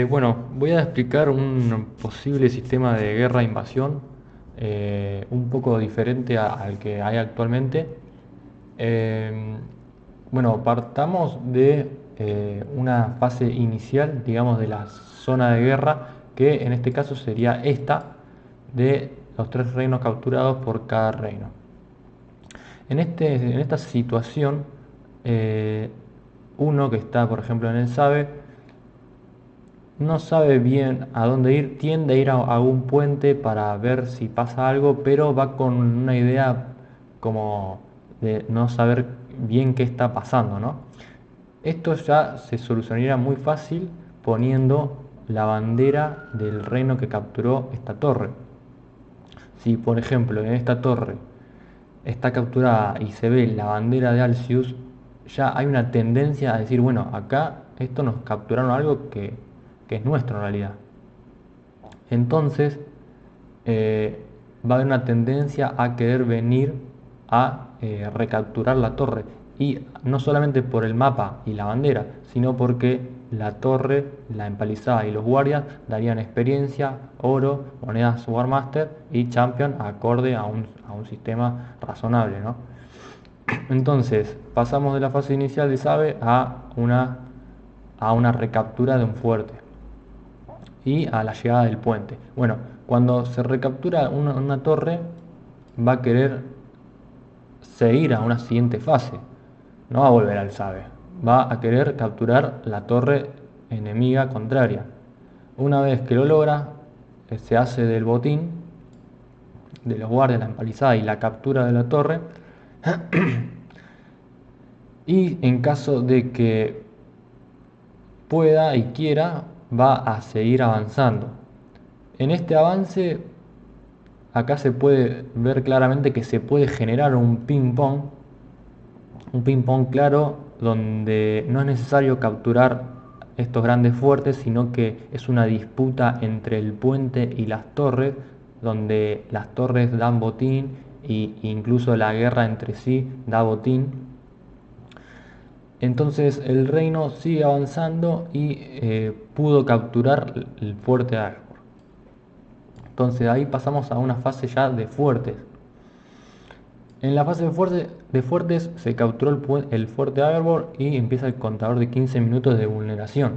Bueno, voy a explicar un posible sistema de guerra-invasión un poco diferente al que hay actualmente. Eh, bueno, partamos de una fase inicial, digamos, de la zona de guerra, que en este caso sería esta, de los tres reinos capturados por cada reino. En esta situación, eh, uno que está, por ejemplo, en el SABE, no sabe bien a dónde ir, tiende a ir a algún puente para ver si pasa algo, pero va con una idea como de no saber bien qué está pasando, ¿no? Esto ya se solucionaría muy fácil poniendo la bandera del reino que capturó esta torre. Si, por ejemplo, en esta torre está capturada y se ve la bandera de Alcius, ya hay una tendencia a decir, bueno, acá esto nos capturaron algo que es nuestro en realidad. Entonces, va a haber una tendencia a querer venir a recapturar la torre. Y no solamente por el mapa y la bandera, sino porque la torre, la empalizada y los guardias darían experiencia, oro, monedas Warmaster y Champion acorde a un sistema razonable, ¿no? Entonces, pasamos de la fase inicial de SABE a una recaptura de un fuerte y a la llegada del puente. Bueno, cuando se recaptura una torre, va a querer seguir a una siguiente fase. No va a volver al SABE. Va a querer capturar la torre enemiga contraria. Una vez que lo logra, se hace del botín de los guardias, la empalizada y la captura de la torre. Y en caso de que pueda y quiera, va a seguir avanzando. En este avance, acá se puede ver claramente que se puede generar un ping pong claro, donde no es necesario capturar estos grandes fuertes, sino que es una disputa entre el puente y las torres, donde las torres dan botín e incluso la guerra entre sí da botín. Entonces el reino sigue avanzando y pudo capturar el fuerte Arbor. Entonces ahí pasamos a una fase ya de fuertes. En la fase de fuertes se capturó el fuerte Arbor y empieza el contador de 15 minutos de vulneración.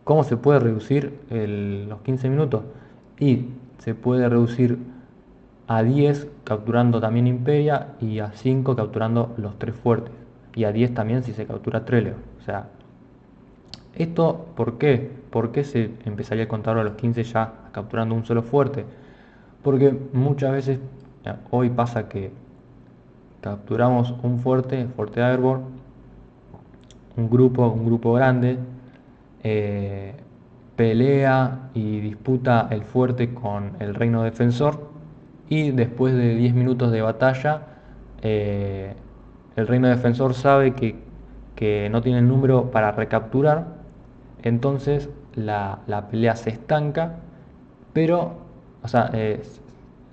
¿Cómo se puede reducir los 15 minutos? Y se puede reducir a 10 capturando también Imperia y a 5 capturando los tres fuertes. Y a 10 también si se captura Trelew. O sea, ¿esto por qué? ¿Por qué se empezaría el contador a los 15 ya capturando un solo fuerte? Porque muchas veces hoy pasa que capturamos un fuerte, fuerte Airborne, un grupo grande, eh, pelea y disputa el fuerte con el reino defensor y después de 10 minutos de batalla, eh, el reino defensor sabe que no tiene el número para recapturar, entonces la pelea se estanca, pero, o sea,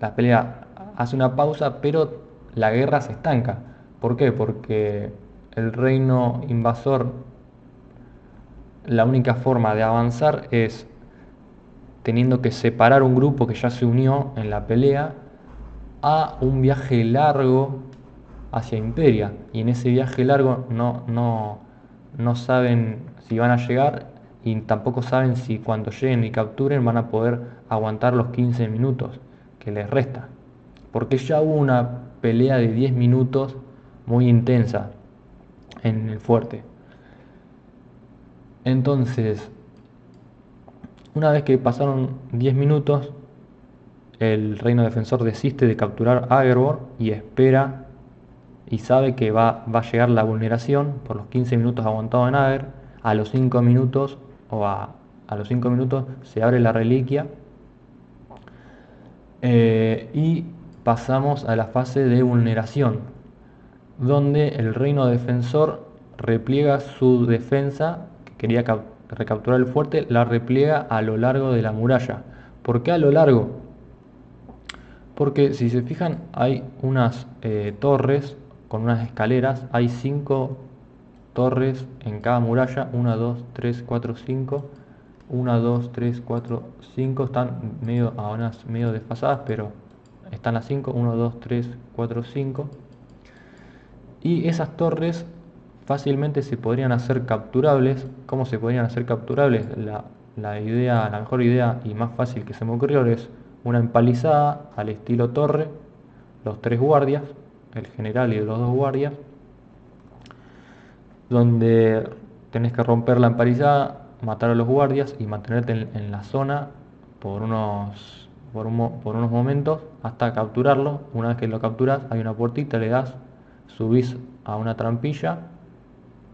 la pelea hace una pausa, pero la guerra se estanca. ¿Por qué? Porque el reino invasor, la única forma de avanzar es teniendo que separar un grupo que ya se unió en la pelea a un viaje largo hacia Imperia. Y en ese viaje largo no saben si van a llegar y tampoco saben si cuando lleguen y capturen van a poder aguantar los 15 minutos que les resta. Porque ya hubo una pelea de 10 minutos muy intensa en el fuerte. Entonces, una vez que pasaron 10 minutos, el reino defensor desiste de capturar Agerbor y espera y sabe que va a llegar la vulneración por los 15 minutos aguantados en Ager. A los 5 minutos a los 5 minutos se abre la reliquia y pasamos a la fase de vulneración, donde el reino defensor repliega su defensa, que quería recapturar el fuerte, la repliega a lo largo de la muralla. ¿Por qué a lo largo? Porque si se fijan hay unas torres con unas escaleras, hay 5 torres en cada muralla, 1, 2, 3, 4, 5, 1, 2, 3, 4, 5 están medio desfasadas, pero están las 5, 1, 2, 3, 4, 5. Y esas torres fácilmente se podrían hacer capturables. ¿Cómo se podrían hacer capturables? La mejor idea y más fácil que se me ocurrió es una empalizada al estilo torre, los 3 guardias, el general y los 2 guardias, donde tenés que romper la empalizada, matar a los guardias y mantenerte en la zona por unos momentos hasta capturarlo. Una vez que lo capturas, hay una puertita, le das, subís a una trampilla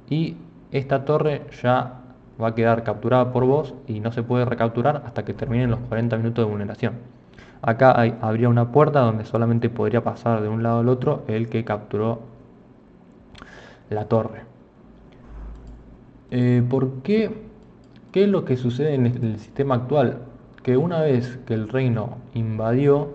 y esta torre ya va a quedar capturada por vos y no se puede recapturar hasta que terminen los 40 minutos de vulneración. Acá habría una puerta donde solamente podría pasar de un lado al otro el que capturó la torre. ¿Por qué? ¿Qué es lo que sucede en el sistema actual? Que una vez que el reino invadió,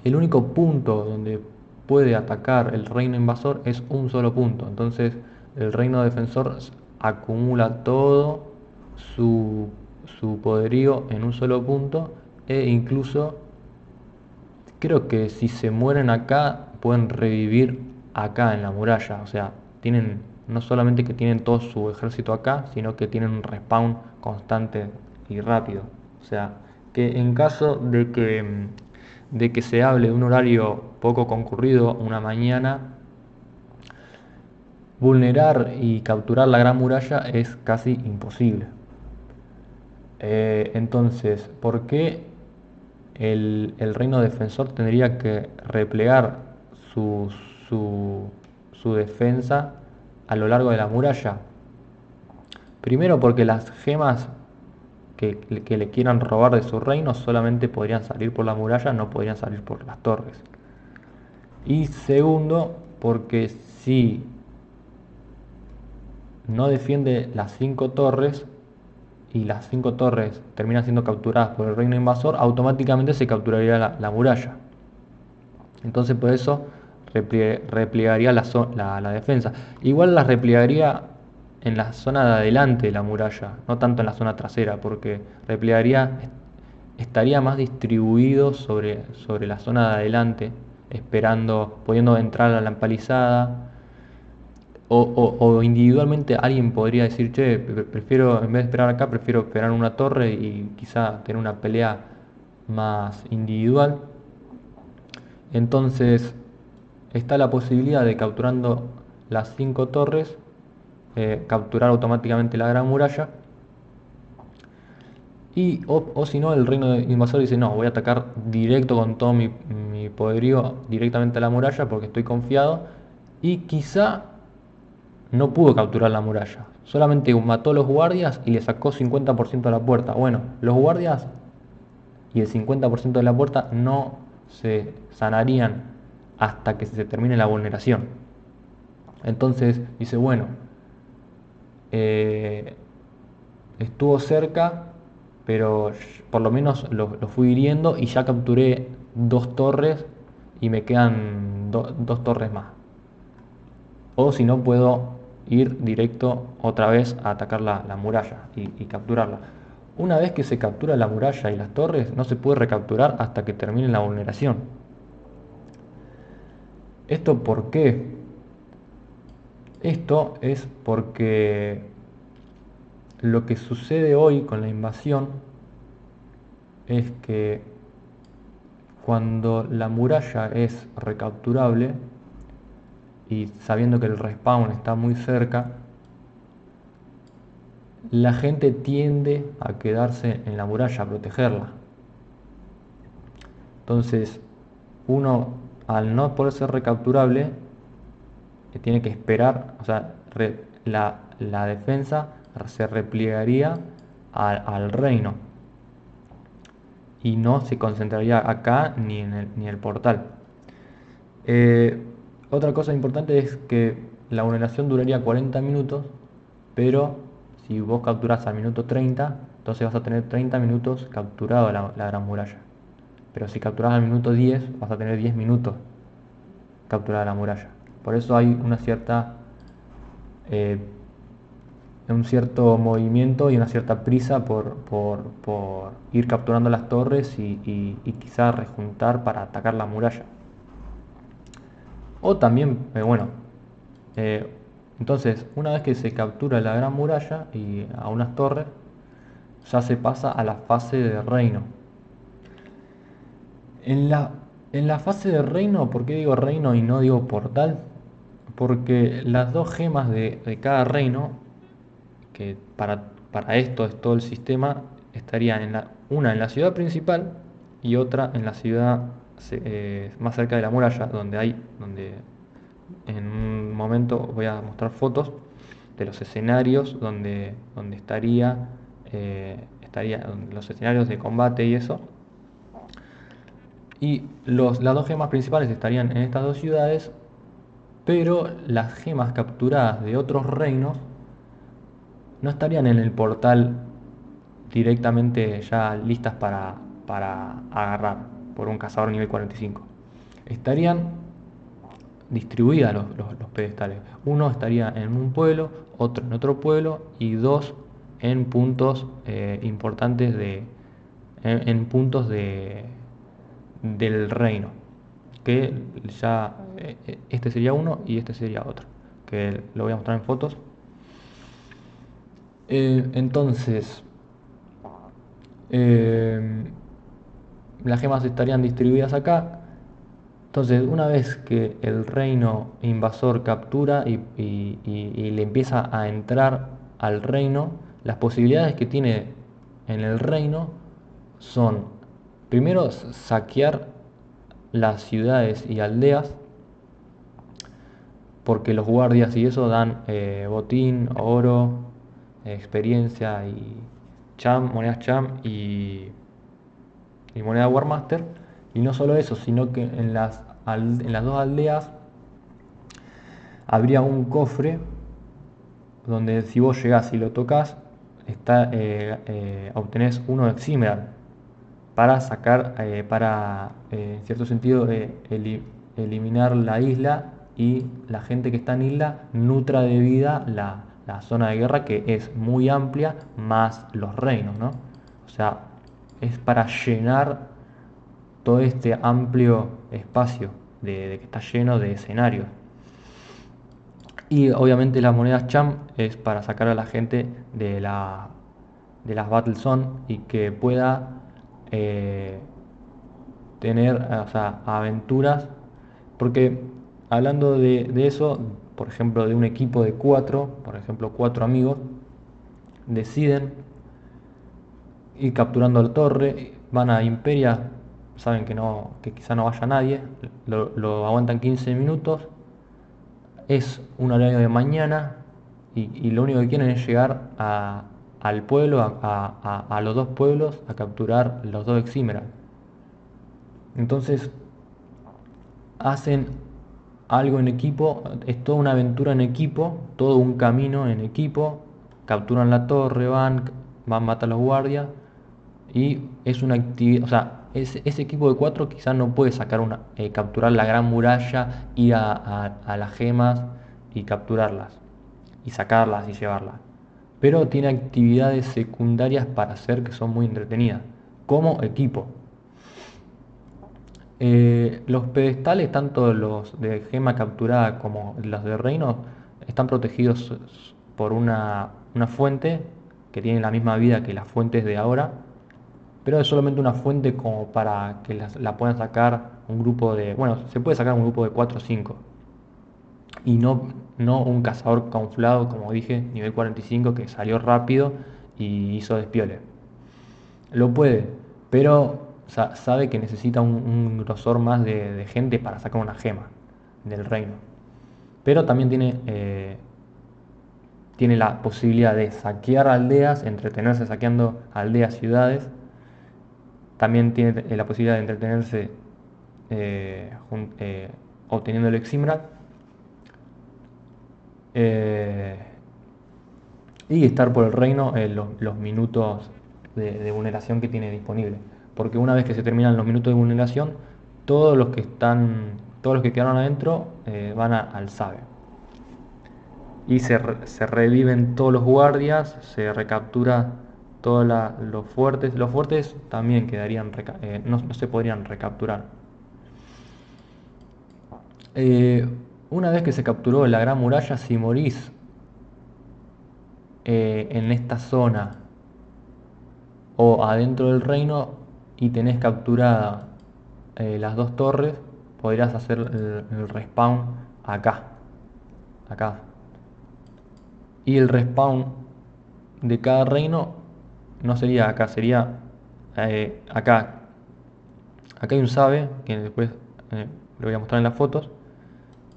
el único punto donde puede atacar el reino invasor es un solo punto. Entonces el reino defensor acumula todo su, su poderío en un solo punto e incluso creo que si se mueren acá pueden revivir acá en la muralla. O sea, tienen no solamente que tienen todo su ejército acá, sino que tienen un respawn constante y rápido. O sea, que en caso de que se hable de un horario poco concurrido, una mañana, vulnerar y capturar la Gran Muralla es casi imposible. Entonces, ¿por qué el reino defensor tendría que replegar su, su, su defensa a lo largo de la muralla? Primero porque las gemas que le quieran robar de su reino solamente podrían salir por la muralla, no podrían salir por las torres. Y segundo, porque si no defiende las 5 torres y las 5 torres terminan siendo capturadas por el reino invasor, automáticamente se capturaría la muralla. Entonces por eso replegaría la defensa. Igual la replegaría en la zona de adelante de la muralla, no tanto en la zona trasera, porque estaría más distribuido sobre la zona de adelante, esperando, pudiendo entrar a la empalizada. O individualmente alguien podría decir, che, prefiero, en vez de esperar acá, prefiero esperar en una torre y quizá tener una pelea más individual. Entonces está la posibilidad de capturando las 5 torres, capturar automáticamente la gran muralla. O si no, el reino invasor dice, no, voy a atacar directo con todo mi poderío directamente a la muralla porque estoy confiado. Y quizá no pudo capturar la muralla. Solamente mató a los guardias y le sacó 50% de la puerta. Bueno, los guardias y el 50% de la puerta no se sanarían hasta que se termine la vulneración. Entonces dice, bueno, estuvo cerca, pero por lo menos lo fui hiriendo y ya capturé 2 torres y me quedan 2 torres más. O si no, puedo ir directo otra vez a atacar la muralla y capturarla. Una vez que se captura la muralla y las torres, no se puede recapturar hasta que termine la vulneración. ¿Esto por qué? Esto es porque lo que sucede hoy con la invasión es que cuando la muralla es recapturable y sabiendo que el respawn está muy cerca, la gente tiende a quedarse en la muralla, a protegerla. Entonces, uno, al no poder ser recapturable, tiene que esperar, o sea, la defensa se repliegaría al reino y no se concentraría acá ni en el portal. Otra cosa importante es que la vulneración duraría 40 minutos, pero si vos capturás al minuto 30, entonces vas a tener 30 minutos capturado la gran muralla. Pero si capturás al minuto 10, vas a tener 10 minutos capturada la muralla. Por eso hay una cierta un cierto movimiento y una cierta prisa por ir capturando las torres y quizá rejuntar para atacar la muralla. O también, eh, entonces, una vez que se captura la gran muralla y a unas torres, ya se pasa a la fase de reino. En la, en la fase de reino, ¿por qué digo reino y no digo portal? Porque las dos gemas de cada reino, que para esto es todo el sistema, estarían una en la ciudad principal y otra en la ciudad más cerca de la muralla, donde en un momento voy a mostrar fotos de los escenarios donde estaría los escenarios de combate y eso. Y las dos gemas principales estarían en estas dos ciudades, pero las gemas capturadas de otros reinos no estarían en el portal directamente ya listas para agarrar por un cazador nivel 45. Estarían distribuidas los pedestales. Uno estaría en un pueblo, otro en otro pueblo y dos en puntos importantes en puntos del reino. Que ya este sería uno y este sería otro. Que lo voy a mostrar en fotos. Entonces, eh, las gemas estarían distribuidas acá. Entonces, una vez que el reino invasor captura y le empieza a entrar al reino, las posibilidades que tiene en el reino son, primero, saquear las ciudades y aldeas, porque los guardias y eso dan botín, oro, experiencia y monedas cham y moneda Warmaster. Y no solo eso, sino que en las dos aldeas habría un cofre donde si vos llegás y lo tocas, obtenés uno de Eximeral para sacar, en cierto sentido, eliminar la isla y la gente que está en isla nutra de vida la zona de guerra, que es muy amplia, más los reinos, ¿no? O sea, es para llenar todo este amplio espacio de que está lleno de escenarios. Y obviamente las monedas Cham es para sacar a la gente de las Battle Zone y que pueda eh, tener, o sea, aventuras. Porque hablando de eso, por ejemplo, de un equipo de cuatro, por ejemplo, cuatro amigos, deciden ir capturando la torre, van a Imperia, saben que quizá no vaya nadie, lo aguantan 15 minutos, es un horario de mañana y lo único que quieren es llegar al pueblo, a los dos pueblos, a capturar los dos Eximeral. Entonces hacen algo en equipo, es toda una aventura en equipo, todo un camino en equipo, capturan la torre, van a matar a los guardias y es una actividad, o sea, ese equipo de cuatro quizás no puede capturar la gran muralla, ir a las gemas y capturarlas, y sacarlas y llevarlas. Pero tiene actividades secundarias para hacer que son muy entretenidas, como equipo. Los pedestales, tanto los de gema capturada como los de reino, están protegidos por una fuente que tiene la misma vida que las fuentes de ahora, pero es solamente una fuente como para que la puedan sacar un grupo de, bueno, se puede sacar un grupo de 4 o 5 y no un cazador camuflado, como dije, nivel 45 que salió rápido y hizo despiole. Lo puede, pero sabe que necesita un grosor más de gente para sacar una gema del reino. Pero también tiene la posibilidad de saquear aldeas, entretenerse saqueando aldeas, ciudades. También tiene la posibilidad de entretenerse obteniendo el Eximrat. Y estar por el reino los minutos de vulneración que tiene disponible. Porque una vez que se terminan los minutos de vulneración, todos los que quedaron adentro van al SABE. y se reviven todos los guardias, se recaptura todos los fuertes. Los fuertes también quedarían, no se podrían recapturar. Eh, una vez que se capturó la Gran Muralla, si morís en esta zona o adentro del reino y tenés capturada las dos torres, podrías hacer el respawn acá. Acá. Y el respawn de cada reino no sería acá, sería acá. Acá hay un sabe, que después lo voy a mostrar en las fotos.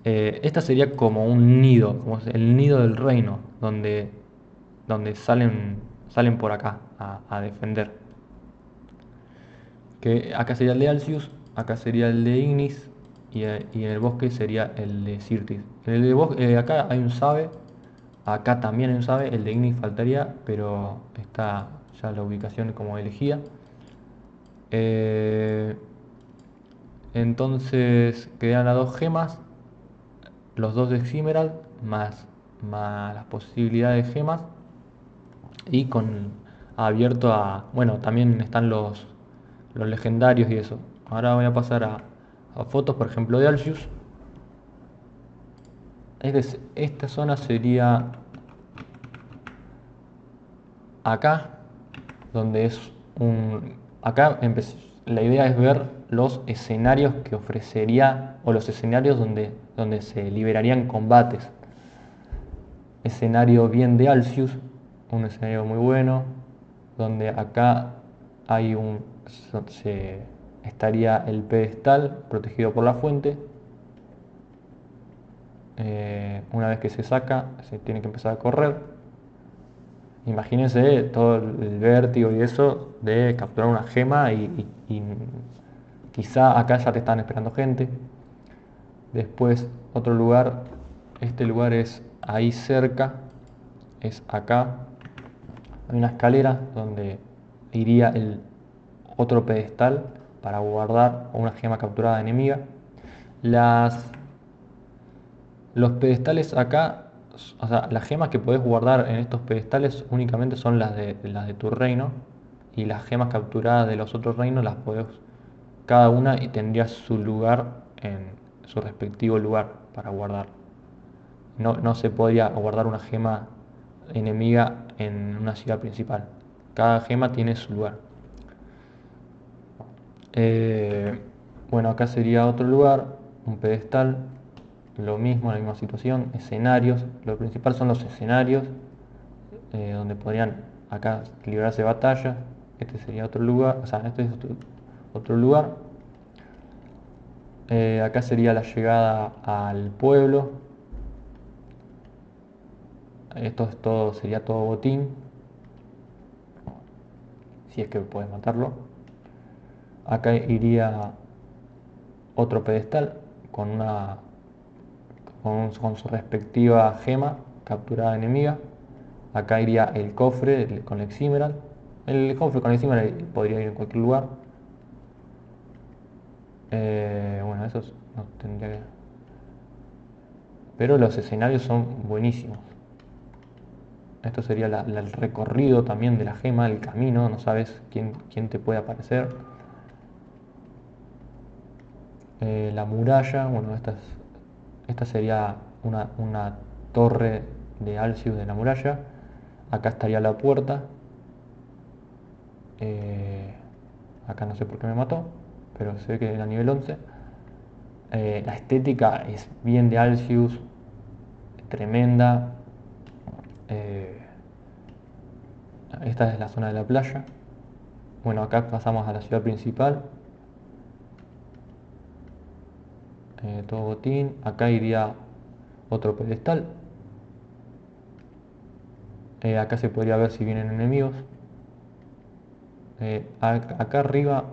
Esta sería como un nido, como el nido del reino, donde salen por acá a defender. Que acá sería el de Alcius, acá sería el de Ignis y en el bosque sería el de Sirtis. Acá hay un sabe, acá también hay un sabe, el de Ignis faltaría, pero está ya la ubicación como elegida. Eh, entonces quedan las dos gemas, los dos de Eximeral, más las posibilidades de gemas y con abierto a, bueno, también están los legendarios y eso. Ahora voy a pasar a fotos, por ejemplo, de Alcius. Esta zona sería acá, donde es un... Acá la idea es ver los escenarios que ofrecería, o los escenarios donde se liberarían combates. Escenario bien de Alcius, un escenario muy bueno, donde acá hay estaría el pedestal protegido por la fuente. Una vez que se saca, se tiene que empezar a correr. Imagínense todo el vértigo y eso de capturar una gema y quizá acá ya te están esperando gente. Después otro lugar, este lugar es ahí cerca, es acá. Hay una escalera donde iría el otro pedestal para guardar una gema capturada enemiga. Las Los pedestales acá, o sea, las gemas que podés guardar en estos pedestales únicamente son las de tu reino, y las gemas capturadas de los otros reinos las podés, cada una y tendría su lugar en su respectivo lugar para guardar. No se podría guardar una gema enemiga en una ciudad principal. Cada gema tiene su lugar. Eh, bueno, acá sería otro lugar, un pedestal, lo mismo, la misma situación, escenarios. Lo principal son los escenarios, donde podrían acá librarse batallas. Este sería otro lugar, o sea, este es otro lugar. Acá sería la llegada al pueblo. Esto es todo, sería todo botín, si es que puedes matarlo. Acá iría otro pedestal con con su respectiva gema capturada enemiga. Acá iría el cofre con el Eximeral. El cofre con el Eximeral podría ir en cualquier lugar. Bueno, esos no tendría que... Pero los escenarios son buenísimos. Esto sería el recorrido también de la gema, el camino. No sabes quién te puede aparecer. La muralla, bueno, esta sería una torre de Alcius de la muralla. Acá estaría la puerta. Acá no sé por qué me mató, pero se ve que era nivel 11. La estética es bien de Alcius, tremenda. Eh, Esta es la zona de la playa. Bueno, acá pasamos a la ciudad principal. Todo botín. Acá iría otro pedestal. Acá se podría ver si vienen enemigos. Acá arriba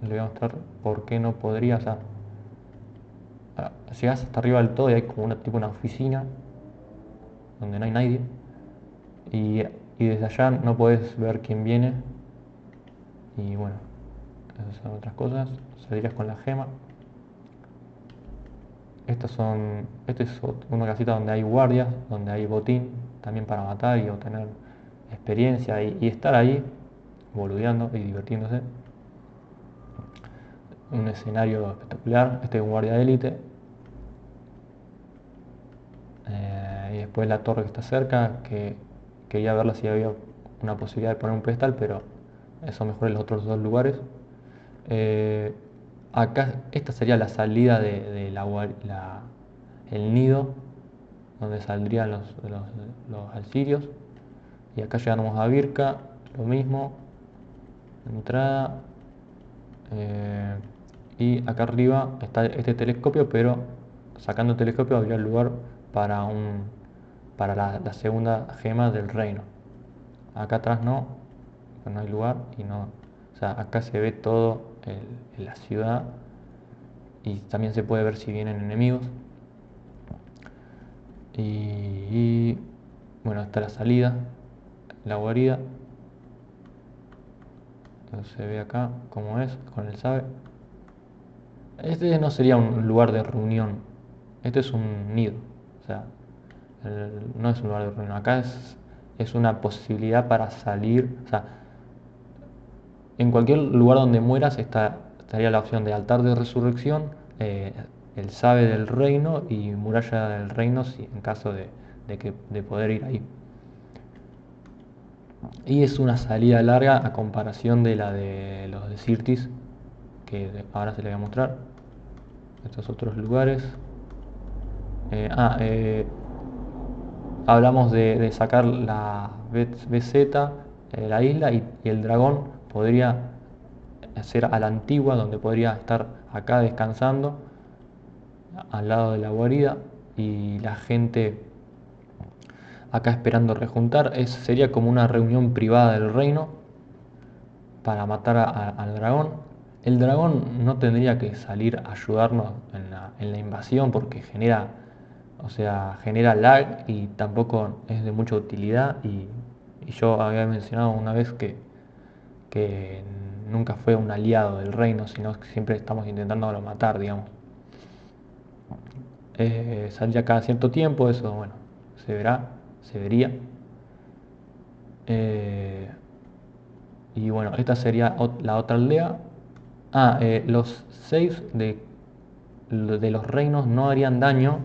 le voy a mostrar por qué no podría. O sea, llegas hasta arriba del todo y hay como una oficina donde no hay nadie. Y desde allá no podés ver quién viene. Y bueno, esas son otras cosas. Saldrías con la gema. Esta es una casita donde hay guardias, donde hay botín, también para matar y obtener experiencia y estar ahí boludeando y divirtiéndose. Un escenario espectacular, este es un guardia de élite. Y después la torre que está cerca, que quería verla si había una posibilidad de poner un pedestal, pero eso mejor en los otros dos lugares. Eh, Acá, esta sería la salida de el nido, donde saldrían los alcirios. Y acá llegamos a Birka, lo mismo, entrada. eh, y acá arriba está este telescopio, pero sacando el telescopio habría lugar para para la segunda gema del reino. Acá atrás no hay lugar y no. O sea, acá se ve todo la ciudad y también se puede ver si vienen enemigos. Y bueno, está la salida, la guarida. Entonces se ve acá cómo es con el sabe. Este no sería un lugar de reunión, este es un nido. O sea, no es un lugar de reunión. Acá es una posibilidad para salir. O sea, en cualquier lugar donde mueras estaría la opción de altar de resurrección, el sabe del reino y muralla del reino en caso de poder ir ahí. Y es una salida larga a comparación de la de los de Sirtis, que ahora se les voy a mostrar. Estos otros lugares. Eh, ah, eh, Hablamos de sacar la BZ, la isla, y el dragón podría ser a la antigua, donde podría estar acá descansando, al lado de la guarida, y la gente acá esperando rejuntar. Sería como una reunión privada del reino para matar al dragón. El dragón no tendría que salir a ayudarnos en la invasión porque genera lag y tampoco es de mucha utilidad. Y yo había mencionado una vez que nunca fue un aliado del reino, sino que siempre estamos intentando matar, digamos. Saldría cada cierto tiempo, eso, bueno, se vería. Eh, y bueno, esta sería la otra aldea. Los saves de los reinos no harían daño,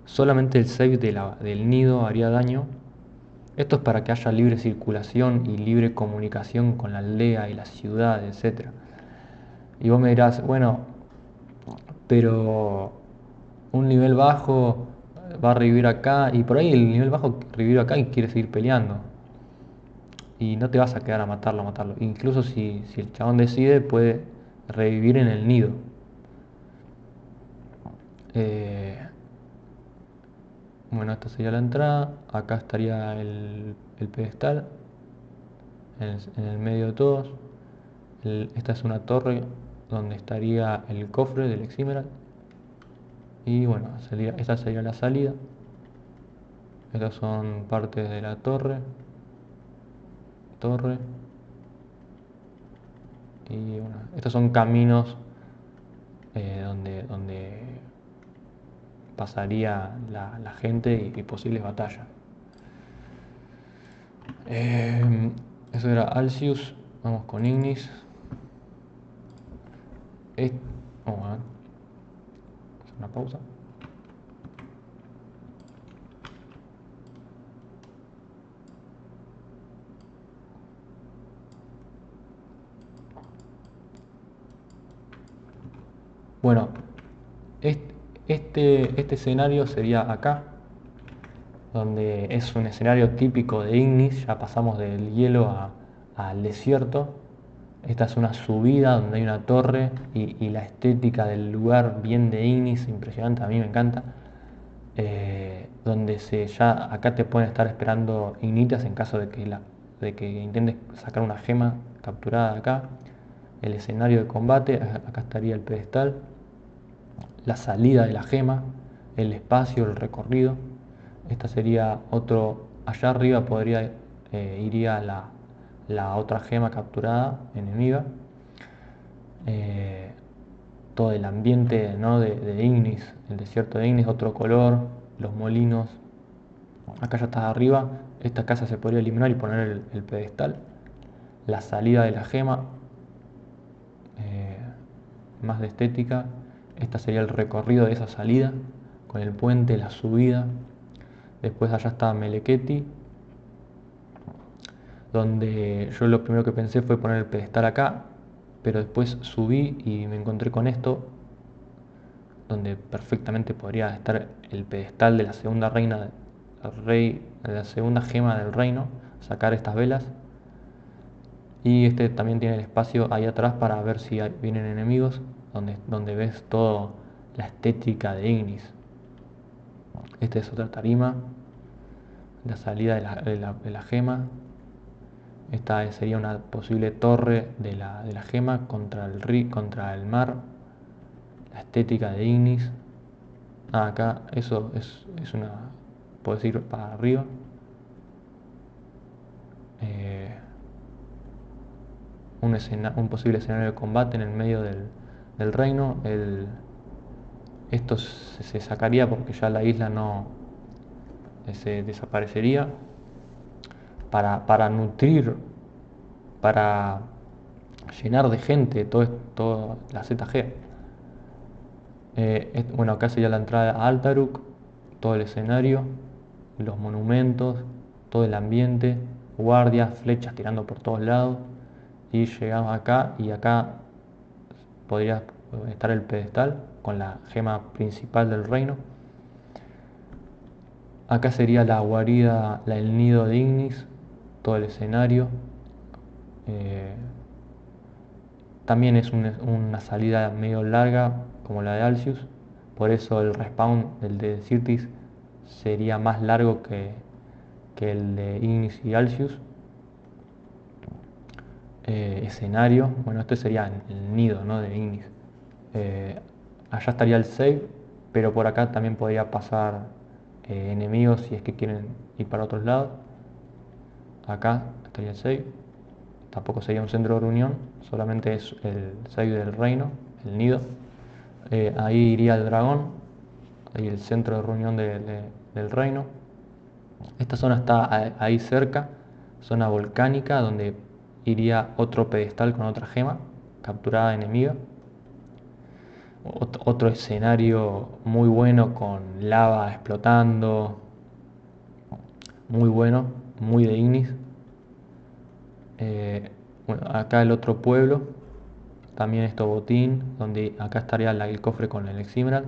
solamente el save del nido haría daño. Esto es para que haya libre circulación y libre comunicación con la aldea y la ciudad, etc. Y vos me dirás, bueno, pero un nivel bajo va a revivir acá, y por ahí el nivel bajo revive acá y quiere seguir peleando. Y no te vas a quedar a matarlo. Incluso si el chabón decide, puede revivir en el nido. Eh, bueno, esta sería la entrada. Acá estaría el pedestal en el medio de todos. Esta es una torre donde estaría el cofre del Eximeral. Y bueno, esta sería la salida. Estas son partes de la torre. Y bueno, estos son caminos donde pasaría la gente y posibles batallas. Eso era Alcius. Vamos con Ignis. Vamos a ver. Hacer una pausa. Bueno, este escenario sería acá, donde es un escenario típico de Ignis. Ya pasamos del hielo al desierto. Esta es una subida donde hay una torre y la estética del lugar bien de Ignis, impresionante, a mí me encanta. Donde ya acá te pueden estar esperando ignitas en caso de que intentes sacar una gema capturada de acá. El escenario de combate, acá estaría el pedestal, la salida de la gema, el espacio, el recorrido. Esta sería allá arriba iría la otra gema capturada enemiga. todo el ambiente, ¿no? de Ignis, el desierto de Ignis, otro color, los molinos. Acá ya está arriba, esta casa se podría eliminar y poner el pedestal. La salida de la gema, eh, más de estética. Esta sería el recorrido de esa salida, con el puente, la subida. Después allá está Meleketi, donde yo lo primero que pensé fue poner el pedestal acá, pero después subí y me encontré con esto, donde perfectamente podría estar el pedestal de la segunda reina, de la segunda gema del reino, sacar estas velas. Y este también tiene el espacio ahí atrás para ver si vienen enemigos, donde ves toda la estética de Ignis. Esta es otra tarima, la salida de la gema. Esta sería una posible torre de la gema contra el mar. La estética de Ignis. Acá eso es una... Puedes ir para arriba. Eh, un posible escenario de combate en el medio del reino. Esto se sacaría porque ya la isla no se desaparecería. Para nutrir, para llenar de gente toda la ZG. Bueno, acá sería la entrada a Altaruk, todo el escenario, los monumentos, todo el ambiente, guardias, flechas tirando por todos lados. Y llegamos acá y acá podría estar el pedestal con la gema principal del reino. Acá sería la guarida, el nido de Ignis, todo el escenario. También es una salida medio larga como la de Alcius, por eso el respawn del de Sirtis sería más largo que el de Ignis y Alcius. Escenario, bueno, este sería el nido, ¿no? de Ignis. Allá estaría el save, pero por acá también podría pasar enemigos si es que quieren ir para otros lados. Acá estaría el save, tampoco sería un centro de reunión, solamente es el save del reino, el nido. Ahí iría el dragón, ahí el centro de reunión del reino. Esta zona está ahí cerca, zona volcánica, donde iría otro pedestal con otra gema, capturada enemiga. Otro escenario muy bueno con lava explotando, muy bueno, muy de Ignis. Bueno, acá el otro pueblo, también esto botín, donde acá estaría el cofre con el Eximeral.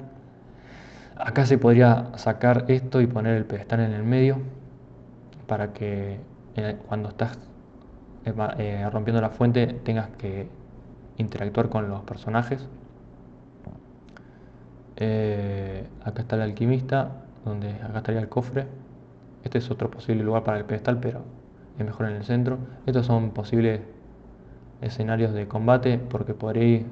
Acá se podría sacar esto y poner el pedestal en el medio para que cuando estás rompiendo la fuente tengas que interactuar con los personajes. Acá está el alquimista, donde acá estaría el cofre. Este es otro posible lugar para el pedestal, pero es mejor en el centro. Estos son posibles escenarios de combate, porque por ahí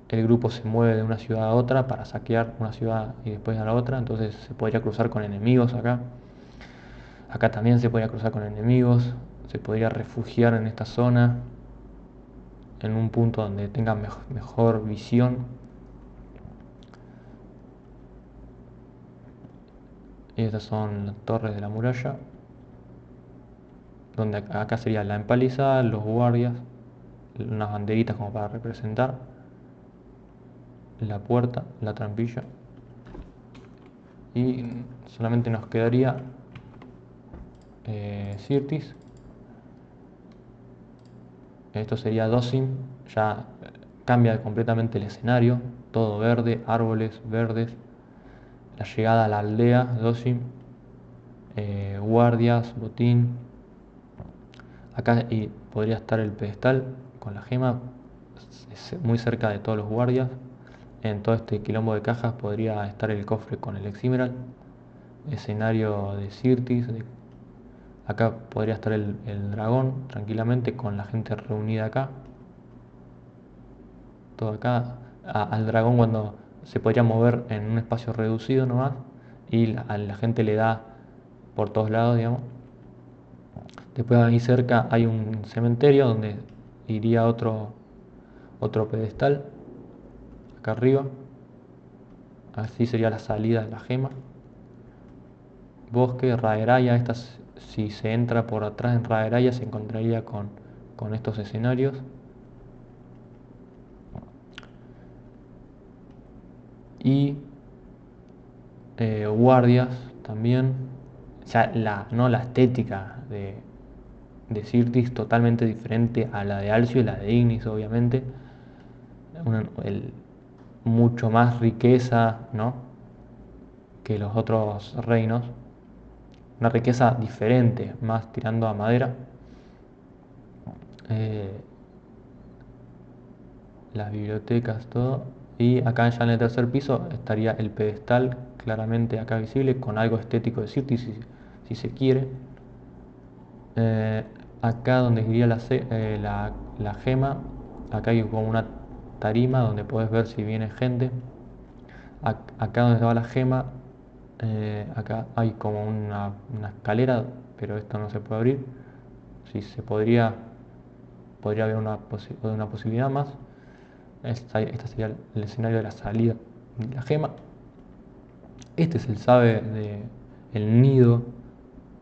el grupo se mueve de una ciudad a otra para saquear una ciudad y después a la otra, entonces se podría cruzar con enemigos acá. Acá también se podría cruzar con enemigos, se podría refugiar en esta zona, en un punto donde tenga mejor visión. Y estas son las torres de la muralla, donde acá sería la empalizada, los guardias, unas banderitas como para representar, la puerta, la trampilla. Y solamente nos quedaría Sirtis. Esto sería Dothraki, ya cambia completamente el escenario, todo verde, árboles verdes, la llegada a la aldea Dothraki, guardias, botín. Acá podría estar el pedestal con la gema, muy cerca de todos los guardias. En todo este quilombo de cajas podría estar el cofre con el Eximeral, escenario de Sirtis. Acá podría estar el dragón tranquilamente con la gente reunida acá. Todo acá. Al dragón cuando se podría mover en un espacio reducido nomás y a la gente le da por todos lados, digamos. Después ahí cerca hay un cementerio donde iría otro pedestal. acá arriba. Así sería la salida de la gema. Bosque, Raeraya. Si se entra por atrás en Raeraya se encontraría con estos escenarios. Y guardias también. Ya no la estética de Sirtis totalmente diferente a la de Alcio y la de Ignis, obviamente. Mucho más riqueza, ¿no?, que los otros reinos. Una riqueza diferente, más tirando a madera. Eh, las bibliotecas, todo. Y acá ya en el tercer piso estaría el pedestal, claramente acá visible, con algo estético de Sirtis, si se quiere. Acá donde iría la gema, acá hay como una tarima donde puedes ver si viene gente. Acá donde va la gema, acá hay como una escalera, pero esto no se puede abrir. Si se podría haber una posibilidad más. Este sería el escenario de la salida de la gema. Este es el nido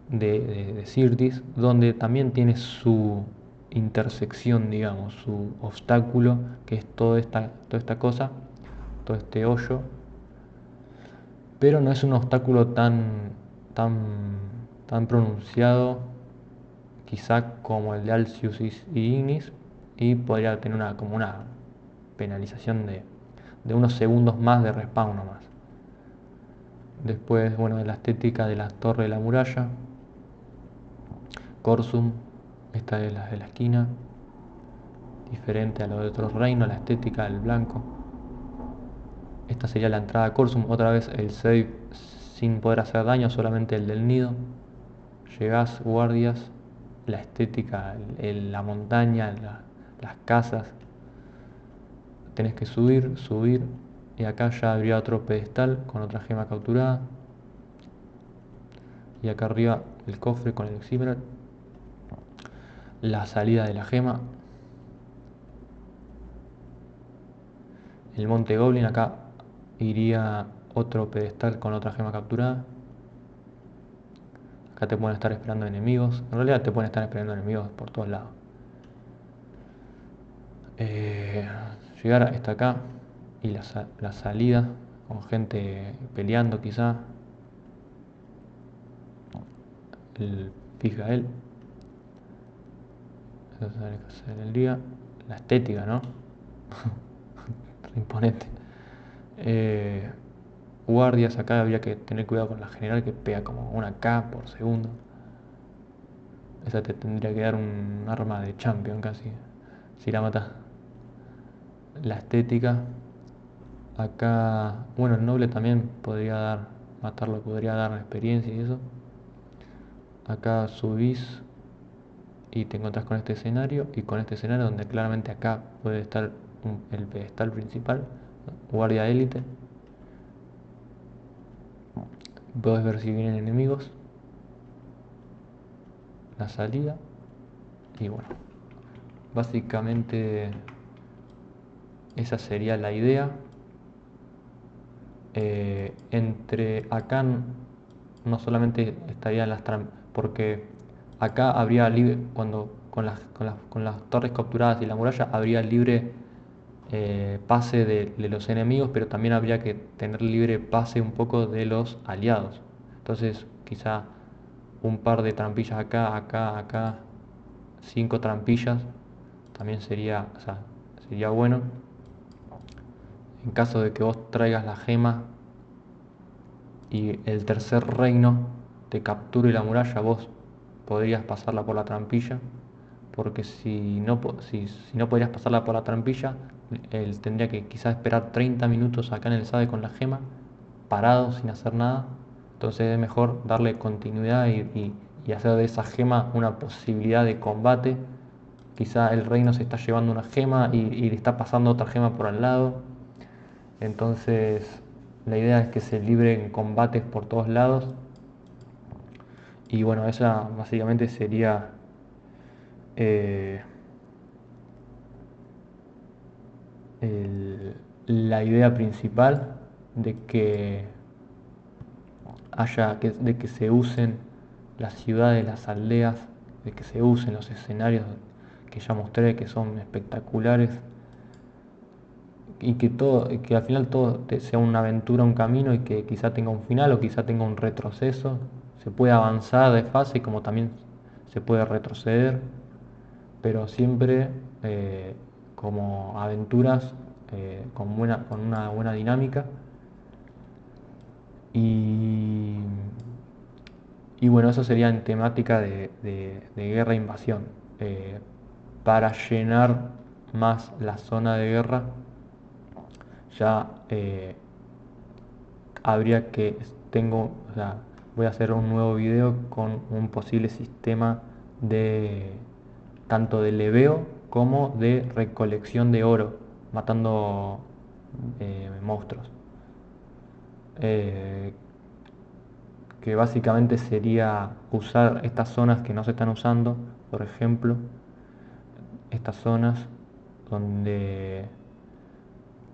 de Sirtis, donde también tiene su intersección, digamos, su obstáculo, que es toda esta cosa, todo este hoyo. Pero no es un obstáculo tan pronunciado, quizá como el de Alcius y Ignis, y podría tener como una penalización de unos segundos más de respawn nomás. Después, bueno, de la estética de la torre de la muralla. Corsum, esta es la de la esquina, diferente a lo de otros reinos, la estética del blanco. Esta sería la entrada a Corsum, otra vez el save sin poder hacer daño, solamente el del nido. Llegás, guardias, la estética, la montaña, las casas. Tenés que subir, y acá ya habría otro pedestal con otra gema capturada. Y acá arriba el cofre con el Eximerat. La salida de la gema. El monte Goblin, acá iría otro pedestal con otra gema capturada. Acá te pueden estar esperando enemigos. En realidad te pueden estar esperando enemigos por todos lados. Llegar hasta acá y la salida con gente peleando quizá. El Fisgael. Eso es en el día. La estética, ¿no? Imponente. Guardias, acá habría que tener cuidado con la general que pega como una K por segundo. Esa te tendría que dar un arma de champion casi, si la matas. La estética. Acá, bueno, el noble también matarlo podría dar experiencia y eso. Acá subís y te encontrás con este escenario, y con este escenario donde claramente acá puede estar el pedestal principal, guardia élite. Podés ver si vienen enemigos, la salida, y bueno, básicamente esa sería la idea. Entre acá no solamente estarían las trampas, porque acá habría libre, con las torres capturadas y la muralla, habría libre pase de los enemigos, pero también habría que tener libre pase un poco de los aliados. Entonces quizá un par de trampillas acá, 5 trampillas, también sería bueno. En caso de que vos traigas la gema y el tercer reino te capture la muralla, vos podrías pasarla por la trampilla, porque si no podrías pasarla por la trampilla, él tendría que quizás esperar 30 minutos acá en el SADE con la gema, parado sin hacer nada. Entonces es mejor darle continuidad y hacer de esa gema una posibilidad de combate. Quizá el reino se está llevando una gema y le está pasando otra gema por al lado. Entonces la idea es que se libren combates por todos lados. Y bueno, esa básicamente sería eh, la idea principal de que de que se usen las ciudades, las aldeas, de que se usen los escenarios que ya mostré, que son espectaculares, y que todo, que al final todo sea una aventura, un camino, y que quizá tenga un final o quizá tenga un retroceso. Se puede avanzar de fase como también se puede retroceder, pero siempre como aventuras con una buena dinámica. Y, y bueno, eso sería en temática de guerra e invasión. Eh, para llenar más la zona de guerra, ya habría que, o sea, voy a hacer un nuevo video con un posible sistema de tanto de leveo como de recolección de oro, matando monstruos. Eh, que básicamente sería usar estas zonas que no se están usando, por ejemplo, estas zonas donde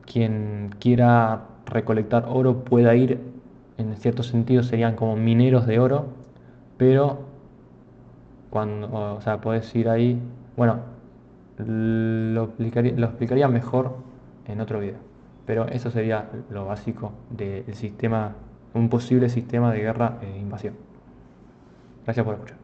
quien quiera recolectar oro pueda ir, en cierto sentido serían como mineros de oro, pero o sea, podés ir ahí, bueno, lo explicaría mejor en otro video, pero eso sería lo básico del sistema, un posible sistema de guerra e invasión. Gracias por escuchar.